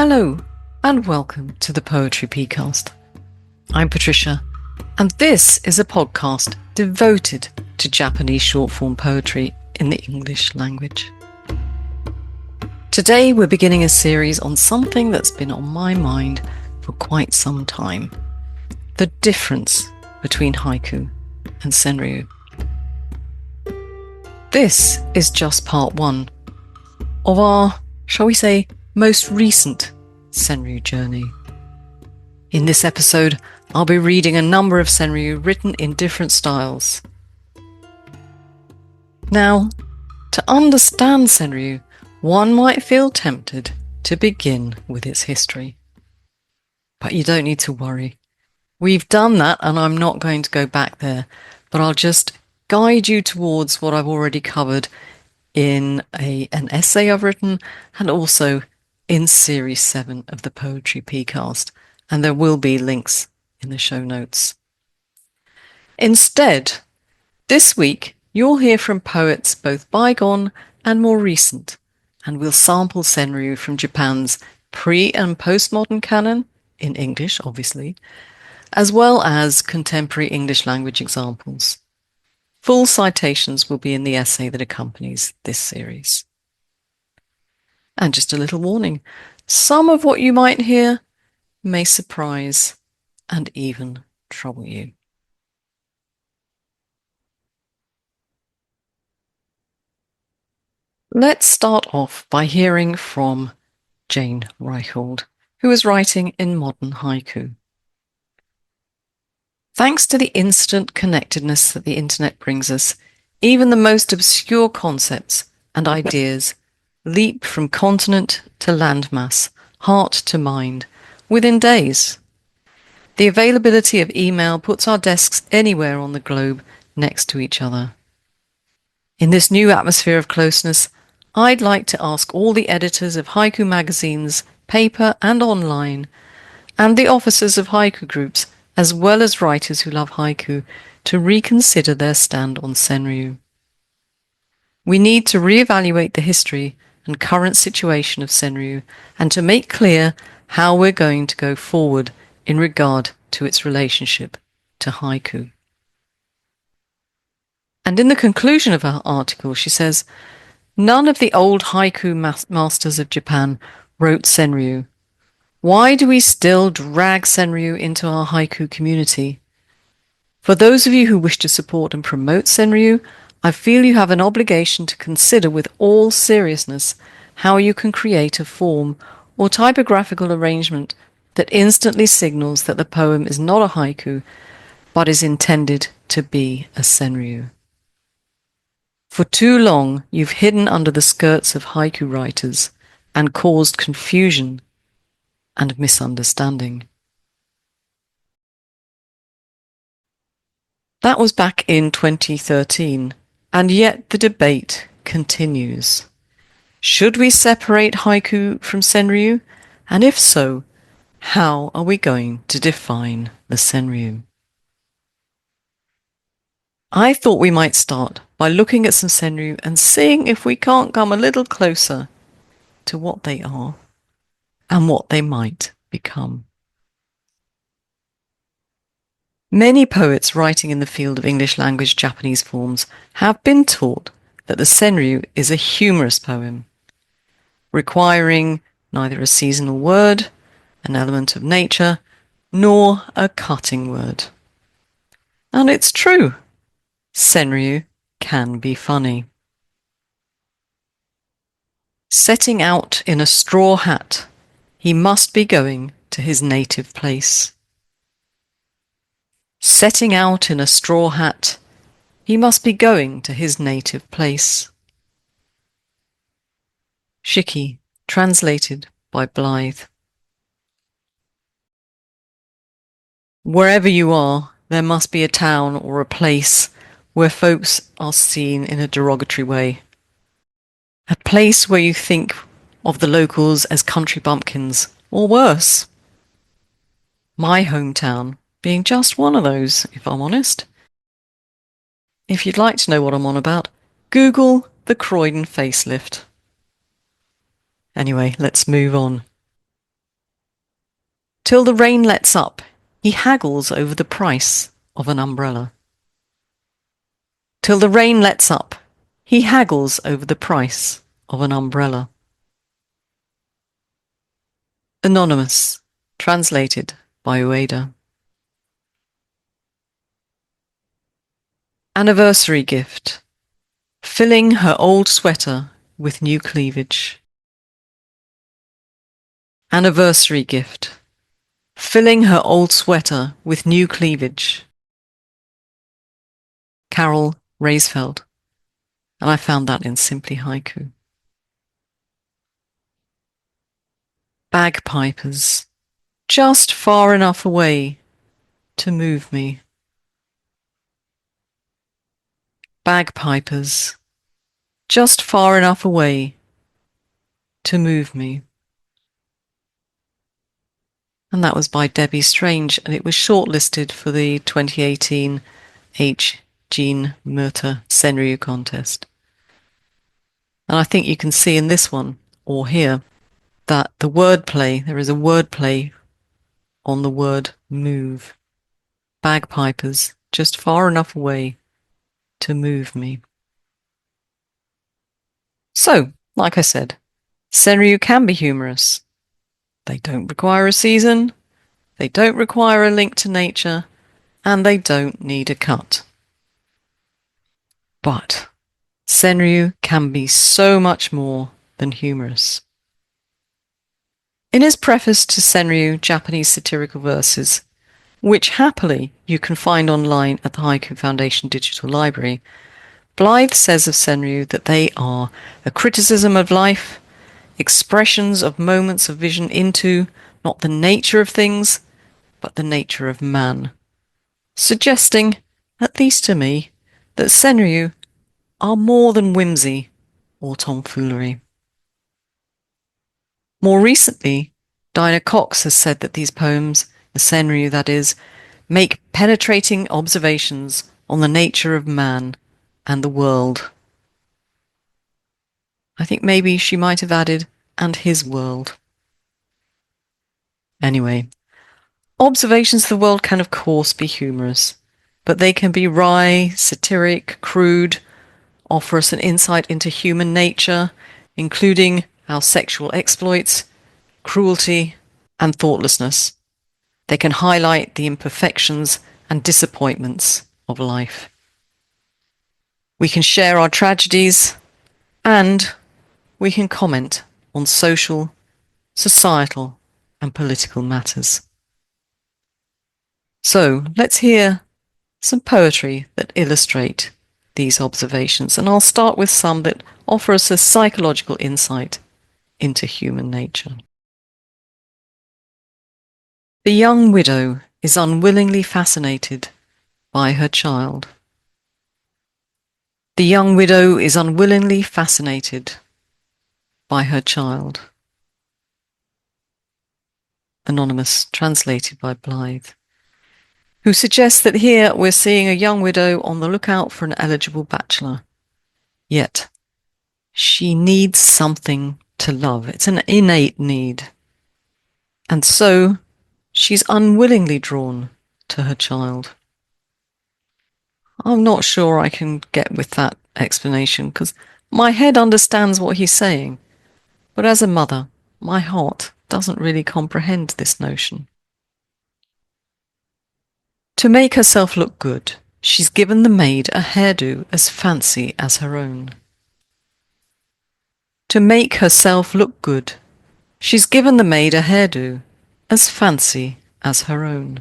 Hello, and welcome to the Poetry PeaPodcast. I'm Patricia, and this is a podcast devoted to Japanese short-form poetry in the English language. Today we're beginning a series on something that's been on my mind for quite some time: the difference between haiku and Senryu. This is just part one of our, shall we say, most recent Senryu journey. In this episode, I'll be reading a number of Senryu written in different styles. Now, to understand Senryu, one might feel tempted to begin with its history. But you don't need to worry. We've done that, and I'm not going to go back there, but I'll just guide you towards what I've already covered in an essay I've written, and also in Series 7 of the Poetry PeaPodcast, and there will be links in the show notes. Instead, this week you'll hear from poets both bygone and more recent, and we'll sample Senryu from Japan's pre- and postmodern canon, in English obviously, as well as contemporary English language examples. Full citations will be in the essay that accompanies this series. And just a little warning, some of what you might hear may surprise and even trouble you. Let's start off by hearing from Jane Reichold, who is writing in modern haiku. Thanks to the instant connectedness that the internet brings us, even the most obscure concepts and ideas leap from continent to landmass, heart to mind, within days. The availability of email puts our desks anywhere on the globe next to each other. In this new atmosphere of closeness, I'd like to ask all the editors of haiku magazines, paper and online, and the officers of haiku groups, as well as writers who love haiku, to reconsider their stand on Senryu. We need to reevaluate the history and current situation of Senryu, and to make clear how we're going to go forward in regard to its relationship to haiku. And in the conclusion of her article, she says, none of the old haiku masters of Japan wrote Senryu. Why do we still drag Senryu into our haiku community? For those of you who wish to support and promote Senryu, I feel you have an obligation to consider with all seriousness how you can create a form or typographical arrangement that instantly signals that the poem is not a haiku, but is intended to be a Senryu. For too long, you've hidden under the skirts of haiku writers and caused confusion and misunderstanding. That was back in 2013. And yet the debate continues. Should we separate haiku from Senryu? And if so, how are we going to define the Senryu? I thought we might start by looking at some Senryu and seeing if we can't come a little closer to what they are and what they might become. Many poets writing in the field of English language Japanese forms have been taught that the Senryu is a humorous poem, requiring neither a seasonal word, an element of nature, nor a cutting word. And it's true, Senryu can be funny. Setting out in a straw hat, he must be going to his native place. Setting out in a straw hat, he must be going to his native place. Shiki, translated by Blythe. Wherever you are, there must be a town or a place where folks are seen in a derogatory way. A place where you think of the locals as country bumpkins, or worse. My hometown being just one of those, if I'm honest. If you'd like to know what I'm on about, Google the Croydon facelift. Anyway, let's move on. Till the rain lets up, he haggles over the price of an umbrella. Till the rain lets up, he haggles over the price of an umbrella. Anonymous, translated by Ueda. Anniversary gift, filling her old sweater with new cleavage. Anniversary gift, filling her old sweater with new cleavage. Carol Raisfeld, and I found that in Simply Haiku. Bagpipers, just far enough away to move me. Bagpipers, just far enough away to move me. And that was by Debbie Strange, and it was shortlisted for the 2018 H. Jean Murta Senryu contest. And I think you can see in this one, or here, that the wordplay, there is a wordplay on the word move. Bagpipers, just far enough away to move me. So, like I said, Senryu can be humorous. They don't require a season, they don't require a link to nature, and they don't need a cut. But Senryu can be so much more than humorous. In his preface to Senryu Japanese satirical verses, which happily you can find online at the Haiku Foundation Digital Library, Blythe says of Senryu that they are a criticism of life, expressions of moments of vision into not the nature of things, but the nature of man, suggesting, at least to me, that Senryu are more than whimsy or tomfoolery. More recently, Dinah Cox has said that these poems, the Senryu that is, make penetrating observations on the nature of man and the world. I think maybe she might have added, and his world. Anyway, observations of the world can of course be humorous, but they can be wry, satiric, crude, offer us an insight into human nature, including our sexual exploits, cruelty, and thoughtlessness. They can highlight the imperfections and disappointments of life. We can share our tragedies, and we can comment on social, societal, and political matters. So let's hear some poetry that illustrate these observations, and I'll start with some that offer us a psychological insight into human nature. The young widow is unwillingly fascinated by her child. The young widow is unwillingly fascinated by her child. Anonymous, translated by Blythe, who suggests that here we're seeing a young widow on the lookout for an eligible bachelor. Yet, she needs something to love. It's an innate need. And so, she's unwillingly drawn to her child. I'm not sure I can get with that explanation, because my head understands what he's saying. But as a mother, my heart doesn't really comprehend this notion. To make herself look good, she's given the maid a hairdo as fancy as her own. To make herself look good, she's given the maid a hairdo as fancy as her own.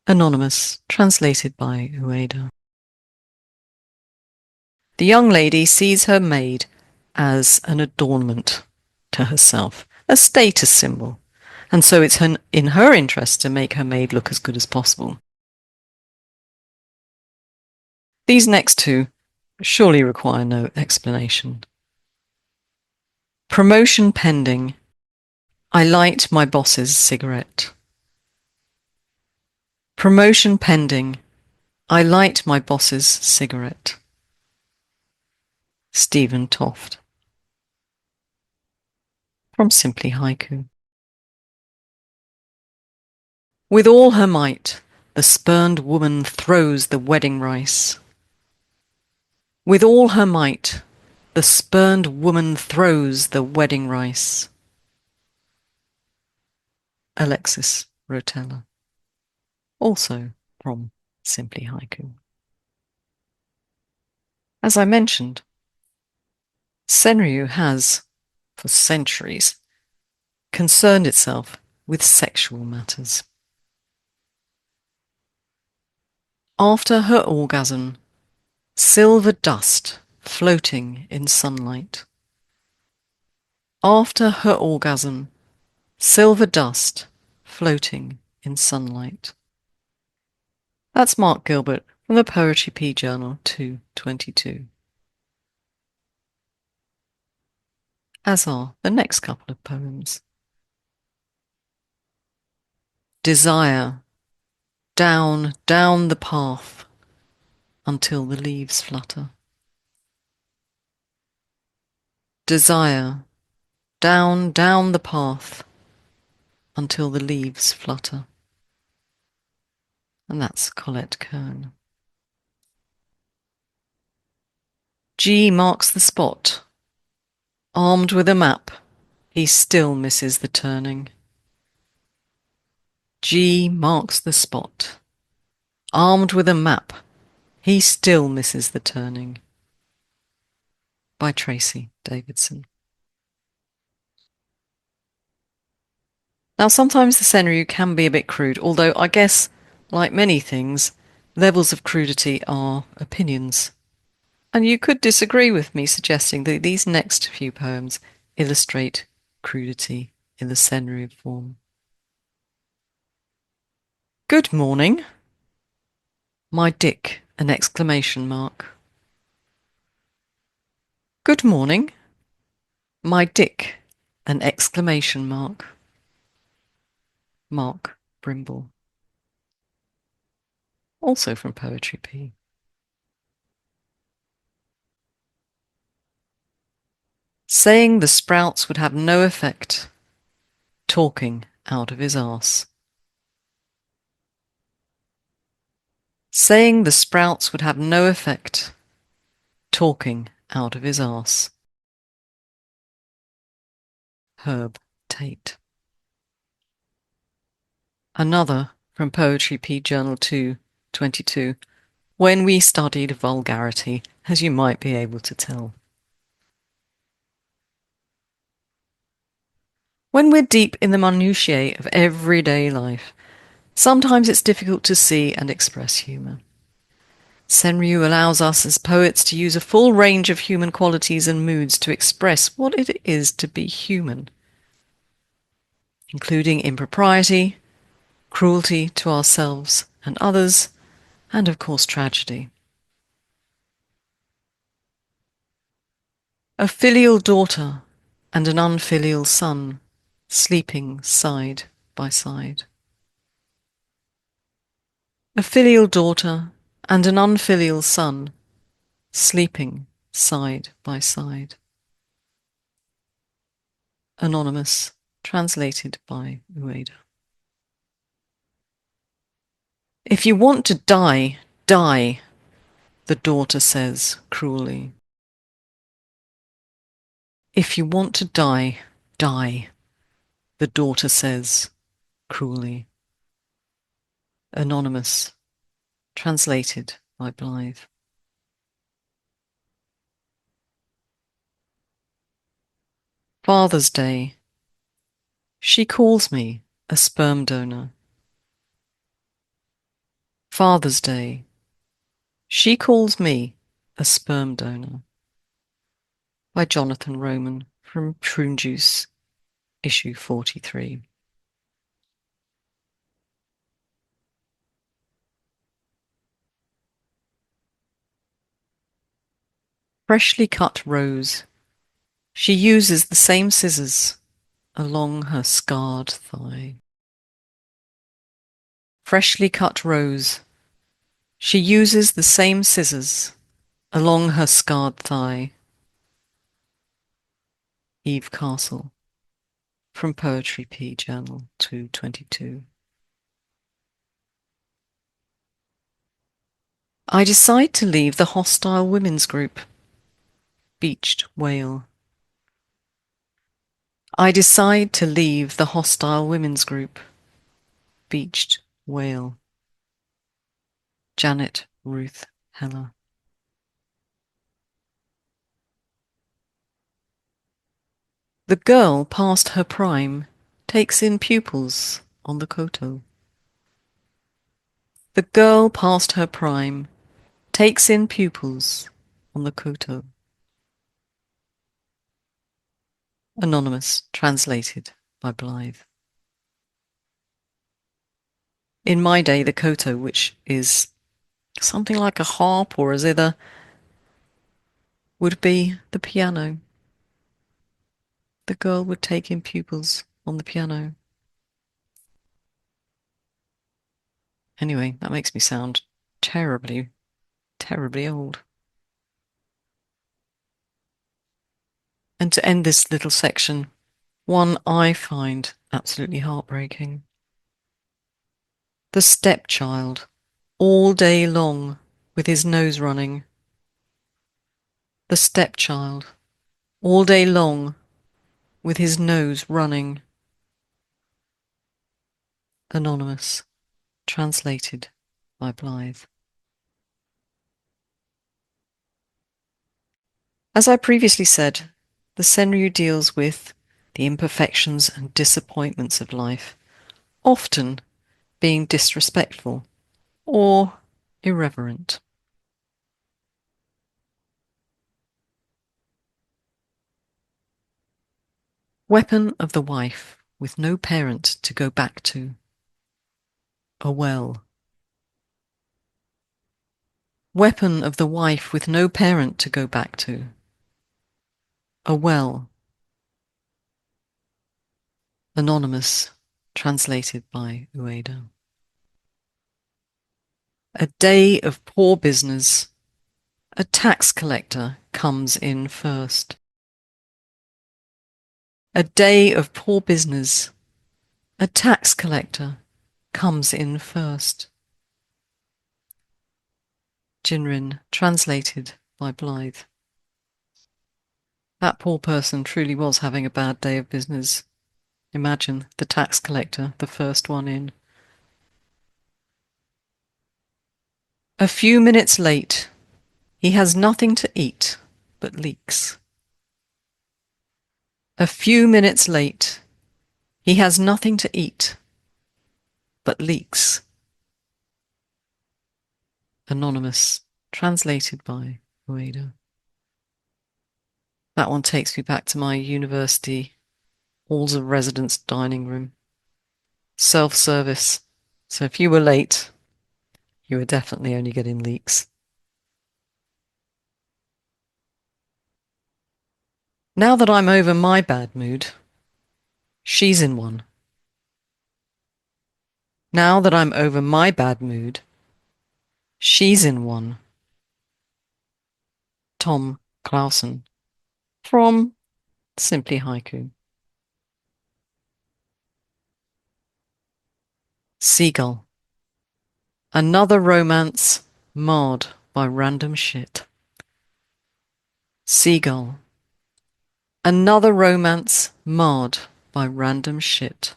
Anonymous, translated by Ueda. The young lady sees her maid as an adornment to herself, a status symbol, and so it's in her interest to make her maid look as good as possible. These next two surely require no explanation. Promotion pending. I light my boss's cigarette. Promotion pending. I light my boss's cigarette. Stephen Toft. From Simply Haiku. With all her might, the spurned woman throws the wedding rice. With all her might, the spurned woman throws the wedding rice. Alexis Rotella. Also from Simply Haiku. As I mentioned, Senryu has, for centuries, concerned itself with sexual matters. After her orgasm, silver dust floating in sunlight. After her orgasm, silver dust floating in sunlight. That's Mark Gilbert from the Poetry P Journal 222. As are the next couple of poems. Desire, down, down the path, until the leaves flutter. Desire, down, down the path, until the leaves flutter. And that's Colette Kern. G marks the spot. Armed with a map, he still misses the turning. G marks the spot. Armed with a map, he still misses the turning. By Tracy Davidson. Now, sometimes the Senryu can be a bit crude, although I guess, like many things, levels of crudity are opinions. And you could disagree with me suggesting that these next few poems illustrate crudity in the Senryu form. Good morning. My dick, an exclamation mark. Good morning. My dick, an exclamation mark. Mark Brimble. Also from Poetry P. Saying the sprouts would have no effect. Talking out of his arse. Saying the sprouts would have no effect. Talking out of his arse. Herb Tate. Another from Poetry P Journal 222. When we studied vulgarity, as you might be able to tell. When we're deep in the minutiae of everyday life, sometimes it's difficult to see and express humour. Senryu allows us as poets to use a full range of human qualities and moods to express what it is to be human, including impropriety, cruelty to ourselves and others, and of course tragedy. A filial daughter and an unfilial son, sleeping side by side. A filial daughter and an unfilial son, sleeping side by side. Anonymous, translated by Ueda. If you want to die, die, the daughter says cruelly. If you want to die, die, the daughter says cruelly. Anonymous, translated by Blythe. Father's Day. She calls me a sperm donor. Father's Day. She calls me a sperm donor. By Jonathan Roman from Prune Juice, issue 43. Freshly cut rose. She uses the same scissors along her scarred thigh. Freshly cut rose. She uses the same scissors along her scarred thigh. Eve Castle from Poetry P Journal 222. I decide to leave the hostile women's group. Beached whale. I decide to leave the hostile women's group. Beached whale. Janet Ruth Heller. The girl past her prime takes in pupils on the koto. The girl past her prime takes in pupils on the koto. Anonymous, translated by Blythe. In my day, the koto, which is something like a harp or a zither, would be the piano. The girl would take in pupils on the piano. Anyway, that makes me sound terribly, terribly old. And to end this little section, one I find absolutely heartbreaking. The stepchild, all day long, with his nose running. The stepchild, all day long, with his nose running. Anonymous, translated by Blythe. As I previously said, the Senryu deals with the imperfections and disappointments of life, often being disrespectful or irreverent. Weapon of the wife with no parent to go back to. A well. Weapon of the wife with no parent to go back to. A well. Anonymous, translated by Ueda. A day of poor business. A tax collector comes in first. A day of poor business. A tax collector comes in first. Jinrin, translated by Blythe. That poor person truly was having a bad day of business. Imagine the tax collector, the first one in. A few minutes late, he has nothing to eat but leeks. A few minutes late, he has nothing to eat but leeks. Anonymous, translated by Ueda. That one takes me back to my university halls of residence dining room. Self-service. So if you were late, you were definitely only getting leeks. Now that I'm over my bad mood, she's in one. Now that I'm over my bad mood, she's in one. Tom Clausen, from Simply Haiku. Seagull. Another romance marred by random shit. Seagull. Another romance marred by random shit.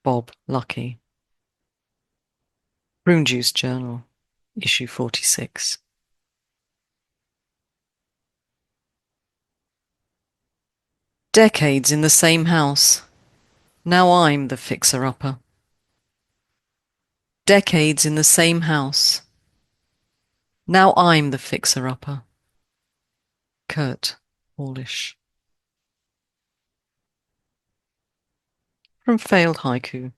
Bob Lucky. Prune Juice Journal, issue 46. Decades in the same house. Now I'm the fixer-upper. Decades in the same house. Now I'm the fixer-upper. Kurt Wallish. From Failed Haiku.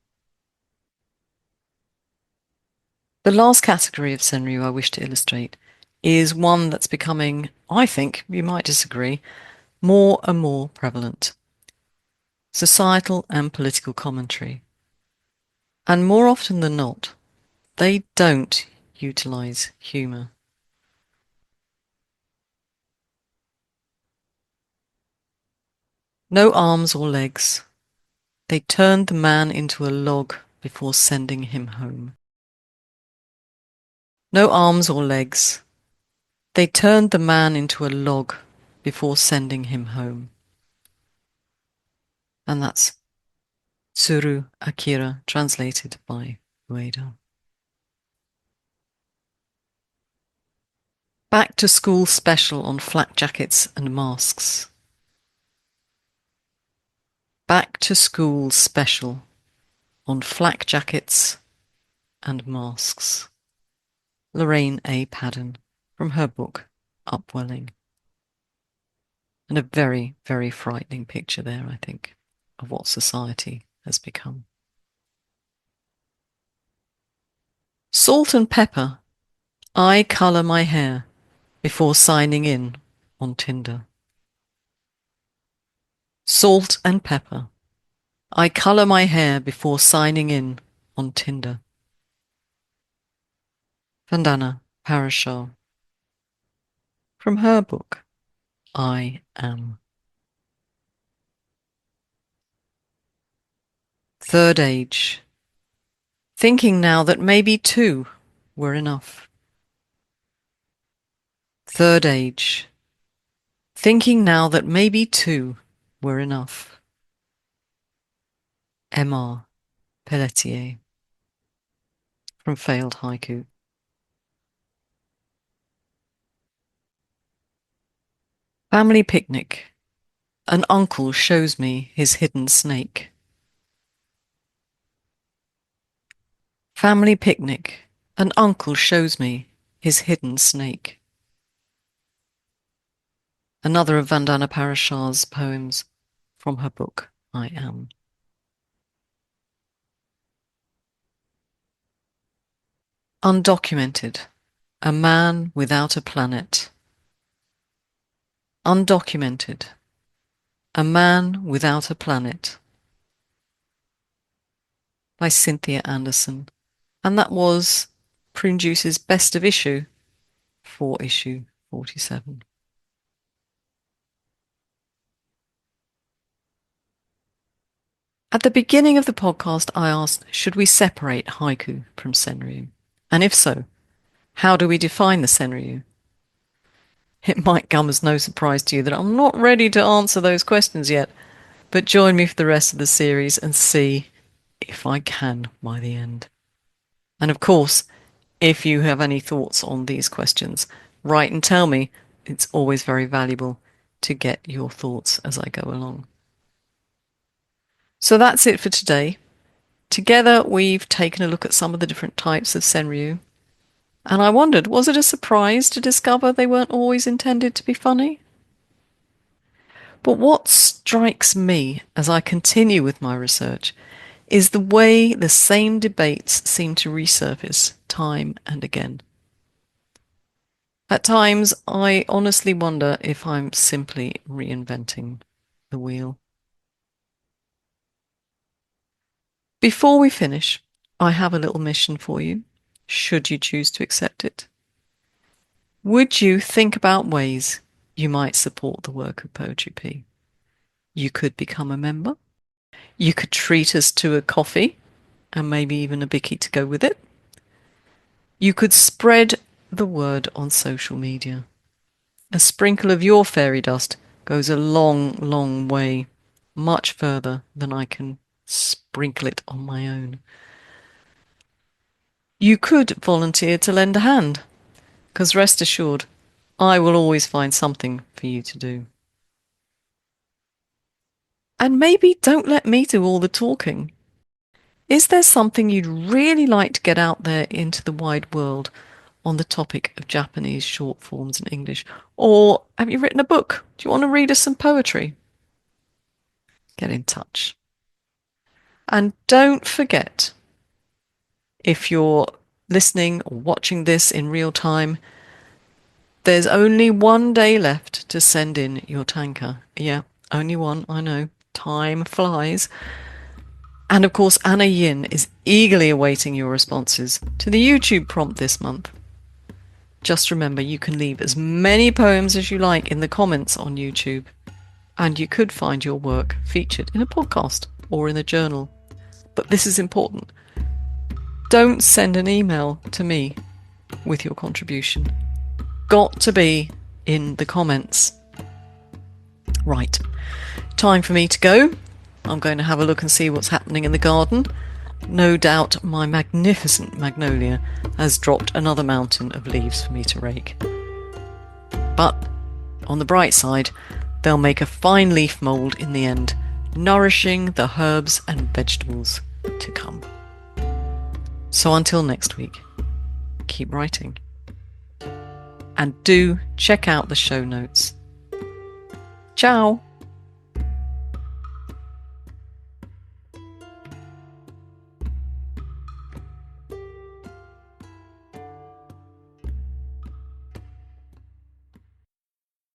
The last category of Senryu I wish to illustrate is one that's becoming, I think, you might disagree, more and more prevalent. Societal and political commentary. And more often than not, they don't utilize humour. No arms or legs. They turned the man into a log before sending him home. No arms or legs. They turned the man into a log before sending him home. And that's Tsuru Akira, translated by Ueda. Back to school special on flak jackets and masks. Back to school special on flak jackets and masks. Lorraine A. Padden, from her book Upwelling. And a very, very frightening picture there, I think, of what society has become. Salt and pepper. I colour my hair before signing in on Tinder. Salt and pepper. I colour my hair before signing in on Tinder. Vandana Parashar, from her book I Am. Third age. Thinking now that maybe two were enough. Third age. Thinking now that maybe two were enough. M.R. Pelletier, from Failed Haiku. Family picnic. An uncle shows me his hidden snake. Family picnic. An uncle shows me his hidden snake. Another of Vandana Parashar's poems from her book I Am. Undocumented. A man without a planet. Undocumented. A man without a planet. By Cynthia Anderson. And that was Prune Juice's Best of Issue for issue 47. At the beginning of the podcast, I asked, should we separate haiku from Senryu? And if so, how do we define the Senryu? It might come as no surprise to you that I'm not ready to answer those questions yet, but join me for the rest of the series and see if I can by the end. And of course, if you have any thoughts on these questions, write and tell me. It's always very valuable to get your thoughts as I go along. So that's it for today. Together we've taken a look at some of the different types of Senryu. And I wondered, was it a surprise to discover they weren't always intended to be funny? But what strikes me as I continue with my research is the way the same debates seem to resurface time and again. At times, I honestly wonder if I'm simply reinventing the wheel. Before we finish, I have a little mission for you, should you choose to accept it. Would you think about ways you might support the work of Poetry P? You could become a member. You could treat us to a coffee and maybe even a bicky to go with it. You could spread the word on social media. A sprinkle of your fairy dust goes a long, long way, much further than I can sprinkle it on my own. You could volunteer to lend a hand, because rest assured, I will always find something for you to do. And maybe don't let me do all the talking. Is there something you'd really like to get out there into the wide world on the topic of Japanese short forms in English? Or have you written a book? Do you want to read us some poetry? Get in touch. And don't forget, if you're listening or watching this in real time, there's only one day left to send in your tanka. Yeah, only one, I know. Time flies. And of course, Anna Yin is eagerly awaiting your responses to the YouTube prompt this month. Just remember, you can leave as many poems as you like in the comments on YouTube, and you could find your work featured in a podcast or in a journal. But this is important. Don't send an email to me. with your contribution. Got to be in the comments. Right, time for me to go. I'm going to have a look and see what's happening in the garden. No doubt my magnificent magnolia has dropped another mountain of leaves for me to rake. But on the bright side, they'll make a fine leaf mould in the end, nourishing the herbs and vegetables to come. So until next week, keep writing. And do check out the show notes. Ciao!